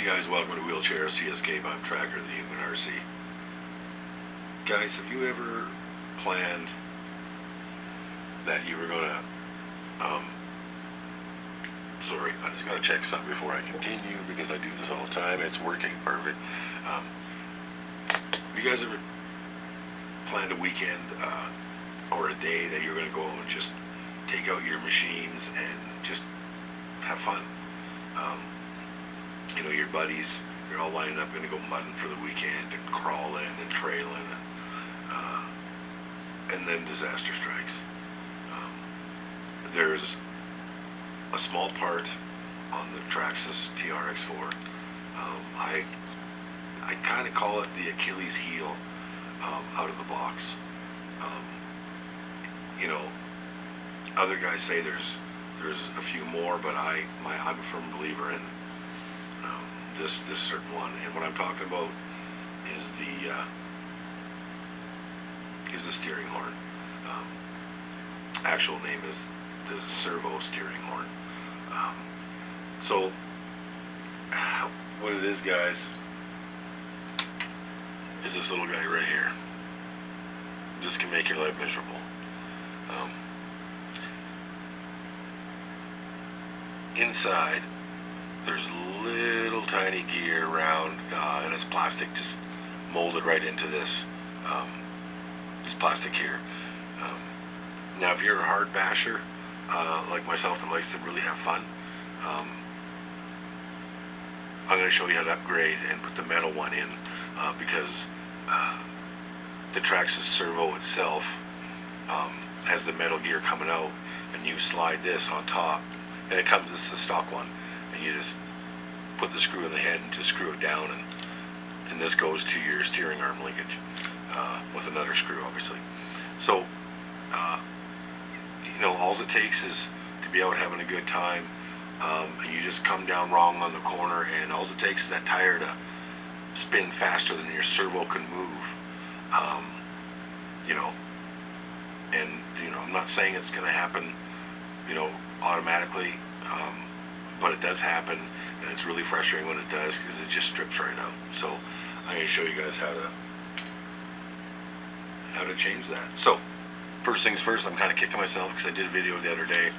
guys, welcome to Wheelchair CSK. I'm Tracker, the Human RC. Guys, have you ever planned that you were gonna, sorry, I just gotta check something before I continue because I do this all the time. It's working perfect. Have you guys ever planned a weekend or a day that you're gonna go and just take out your machines and just have fun? You know, your buddies, you're all lining up, gonna go mudding for the weekend and crawling and trailing, and then disaster strikes. There's a small part on the Traxxas TRX-4. I kind of call it the Achilles heel out of the box. You know, other guys say there's a few more, but I'm a firm believer in this certain one. And what I'm talking about is the steering horn. Actual name is the Servo steering horn. So what it is, guys, is this little guy right here. This can make your life miserable. Inside, there's little tiny gear around, and it's plastic, just molded right into this plastic here. Now, if you're a hard basher, like myself, that likes to really have fun, I'm going to show you how to upgrade and put the metal one in, because the Traxxas Servo itself has the metal gear coming out, and you slide this on top, and it comes, this is the stock one, and you just put the screw in the head and just screw it down, and this goes to your steering arm linkage with another screw, obviously. So you know, all it takes is to be out having a good time, and you just come down wrong on the corner, and all it takes is that tire to spin faster than your servo can move. You know, and you know, I'm not saying it's going to happen, you know, automatically, but it does happen, and it's really frustrating when it does, because it just strips right out. So I'm going to show you guys how to change that. So first things first, I'm kind of kicking myself because I did a video the other day,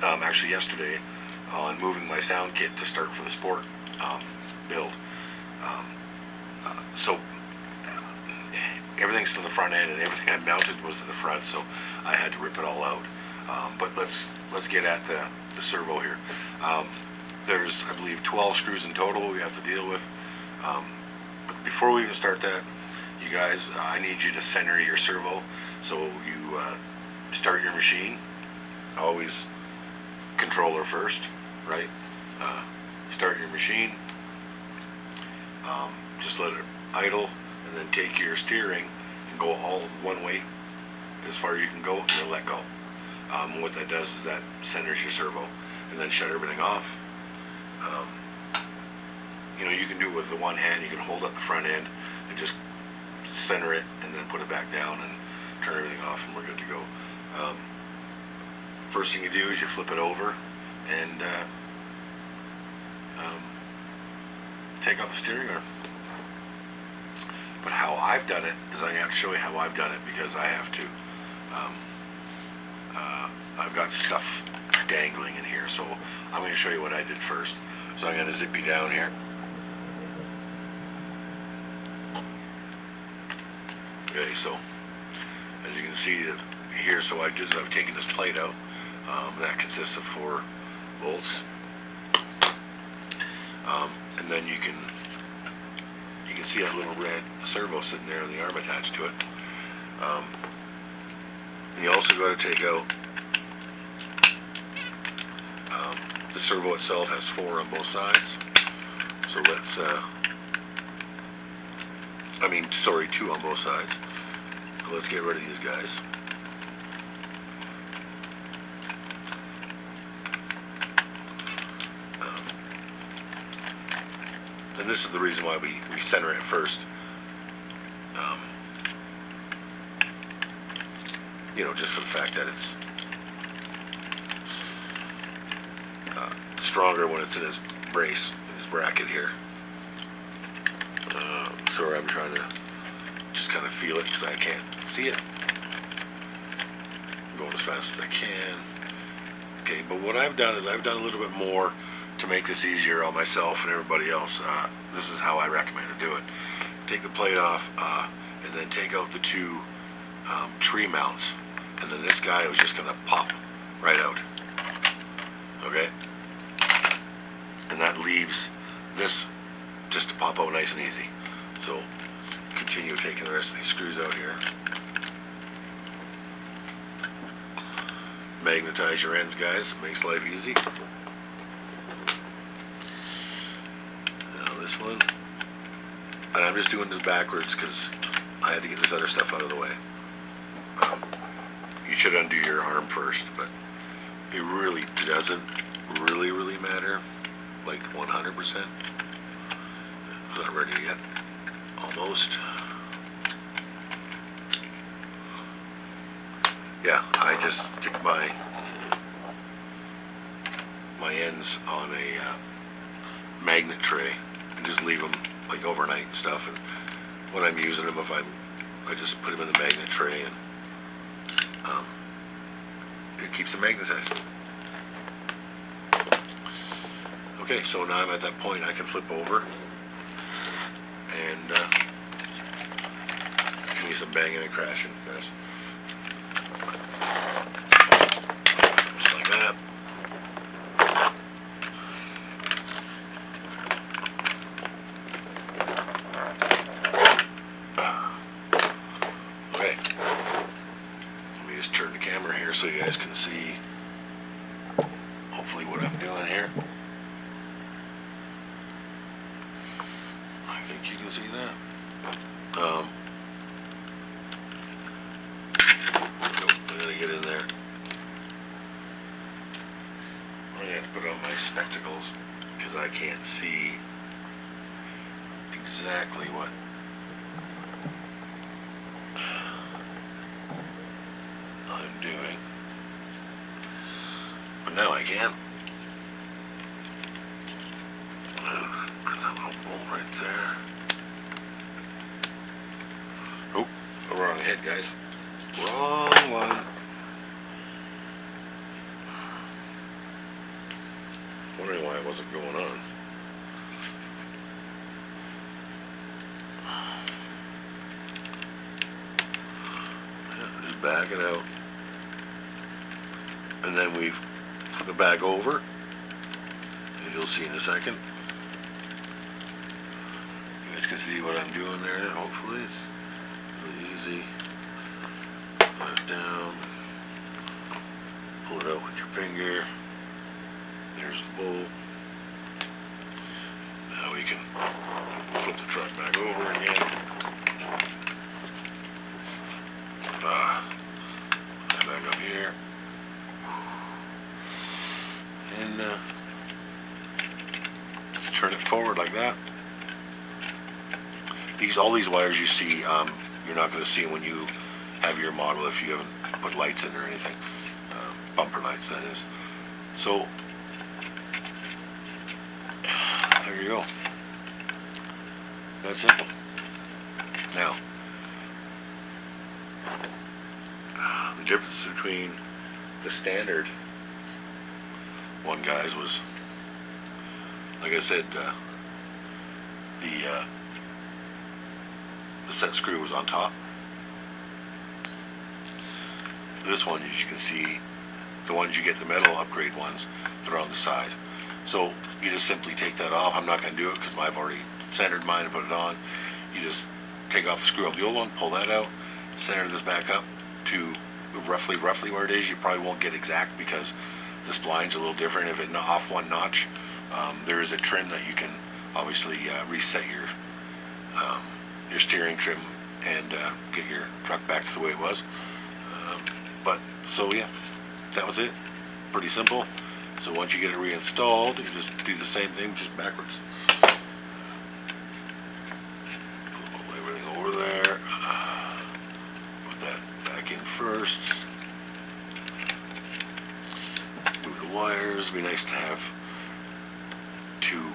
actually yesterday, on moving my sound kit to start for the sport build. So everything's to the front end, and everything I mounted was to the front, so I had to rip it all out. But let's get at the servo here. There's, I believe, 12 screws in total we have to deal with. But before we even start that, you guys, I need you to center your servo. So you start your machine, always controller first, right? Start your machine, just let it idle, and then take your steering and go all one way as far as you can go, and then let go. What that does is that centers your servo, and then shut everything off. You know, you can do it with the one hand. You can hold up the front end and just center it, and then put it back down and turn everything off, and we're good to go. First thing you do is you flip it over and take off the steering arm. But how I've done it is, I'm going to have to show you how I've done it, because I have to. I've got stuff dangling in here, so I'm going to show you what I did first. So I'm going to zip you down here. Okay, so as you can see here, so I've taken this plate out. That consists of 4 bolts, and then you can see that little red servo sitting there, and the arm attached to it. And you also got to take out the servo itself. Has 4 on both sides. So let's, I mean, sorry, 2 on both sides. So let's get rid of these guys. And this is the reason why we center it first. You know, just for the fact that it's stronger when it's in his brace, in his bracket here. Sorry, I'm trying to just kind of feel it because I can't see it. I'm going as fast as I can. Okay, but what I've done is I've done a little bit more to make this easier on myself and everybody else. This is how I recommend to do it. Take the plate off, and then take out the two tree mounts, and then this guy was just gonna pop right out. Okay, and that leaves this just to pop out nice and easy. So let's continue taking the rest of these screws out here. Magnetize your ends, guys. It makes life easy. Now this one, and I'm just doing this backwards because I had to get this other stuff out of the way. You should undo your arm first, but it really doesn't really matter, like 100%. It's not ready yet. Almost. Yeah, I just stick my ends on a magnet tray and just leave them like overnight and stuff. And when I'm using them, I just put them in the magnet tray, and it keeps them magnetized. Okay, so now I'm at that point I can flip over and give me some banging and crashing, guys. Just like that. Okay. Let me just turn the camera here so you guys can see hopefully what I'm doing here. I think you can see that. I gotta get in there. I'm gonna have to put on my spectacles because I can't see exactly what I'm doing. But now I can. There's that little bolt right there. Oh, wrong head, guys. Wrong one. Wondering why it wasn't going on. Yeah, just back it out. And then we flip it back over. And you'll see in a second. You guys can see what I'm doing there. Hopefully it's really easy. Put it down. Pull it out with your finger. There's the bolt. Now we can flip the truck back over again. Back up here. And turn it forward like that. All these wires you see, you're not going to see when you have your model if you haven't put lights in or anything. Bumper lights, that is. So there you go. That's simple. Now, the difference between the standard one, guys, was, like I said, the set screw was on top. This one, as you can see, the ones you get, the metal upgrade ones, they're on the side. So you just simply take that off. I'm not going to do it because I've already centered mine and put it on. You just take off the screw of the old one, pull that out, center this back up to roughly where it is. You probably won't get exact because the spline's a little different. If it's off one notch, there is a trim that you can obviously reset your steering trim and get your truck back to the way it was. But so yeah, that was it. Pretty simple. So once you get it reinstalled, you just do the same thing, just backwards. Pull everything over there. Put that back in first. Move the wires. It'd be nice to have two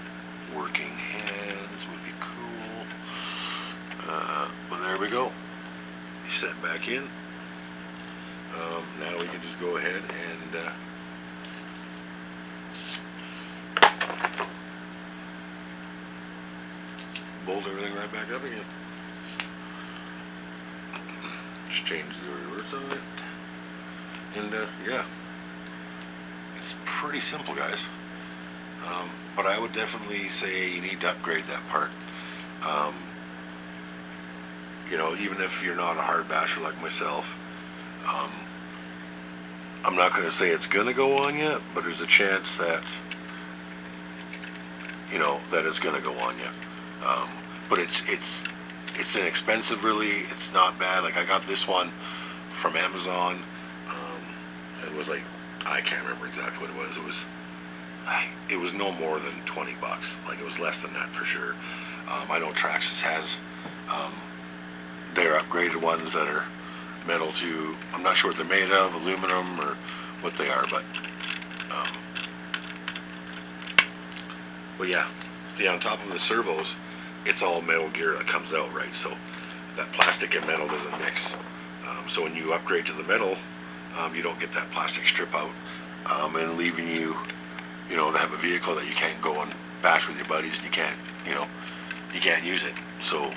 working set back in. Now we can just go ahead and bolt everything right back up again. Just change the reverse on it. And yeah, it's pretty simple, guys. But I would definitely say you need to upgrade that part. You know, even if you're not a hard basher like myself, I'm not going to say it's going to go on yet, but there's a chance that, you know, that it's going to go on yet. But it's inexpensive, really. It's not bad. Like, I got this one from Amazon. It was like, I can't remember exactly what it was. It was no more than 20 bucks. Like, it was less than that for sure. I know Traxxas has their upgraded ones that are metal too. I'm not sure what they're made of, aluminum or what they are, but yeah, on top of the servos, it's all metal gear that comes out, right? So that plastic and metal doesn't mix. So when you upgrade to the metal, you don't get that plastic strip out, and leaving you, you know, to have a vehicle that you can't go and bash with your buddies, and you can't, you know, you can't use it. So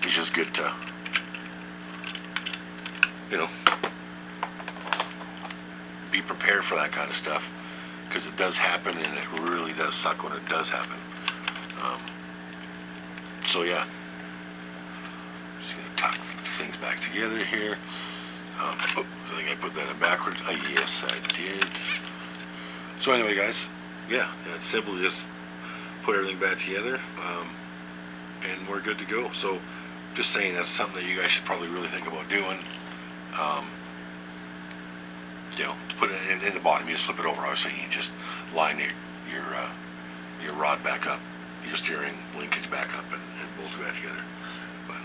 it's just good to, you know, be prepared for that kind of stuff, because it does happen, and it really does suck when it does happen. So yeah, just gonna tuck things back together here. Oh, I think I put that in backwards. Yes, I did. So anyway, guys, yeah, it's simple. Just put everything back together, and we're good to go. So just saying, that's something that you guys should probably really think about doing. You know, to put it in the bottom, you just flip it over. Obviously, you just line your rod back up, your steering linkage back up, and bolt it back together. But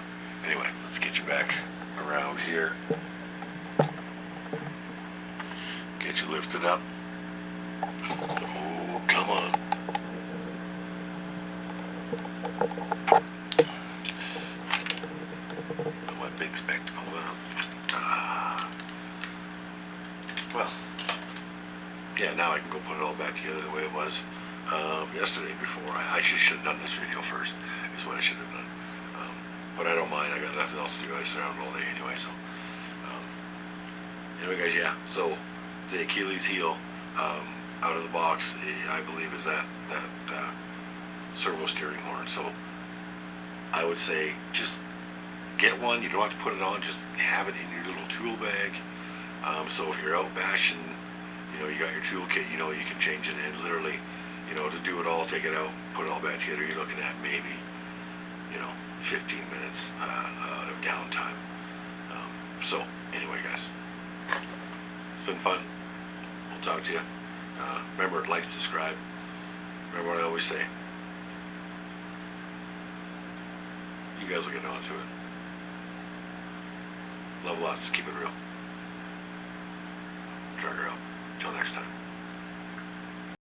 anyway, let's get you back around here. Get you lifted up. Oh, come on. Put my big spectacles on. Well, yeah, now I can go put it all back together the way it was yesterday before. I should have done this video first, is what I should have done. But I don't mind. I got nothing else to do. I sit around all day anyway, so. Anyway, guys, yeah, so the Achilles heel out of the box, I believe, is that servo steering horn. So I would say just get one. You don't have to put it on, just have it in your little tool bag. So if you're out bashing, you know, you got your toolkit, you know, you can change it in literally, you know, to do it all, take it out, put it all back together, you're looking at maybe, you know, 15 minutes of downtime. So anyway, guys, it's been fun. We'll talk to you. Remember, like, subscribe. Remember what I always say. You guys will get on to it. Love lots. Keep it real. Drugger out. Till next time.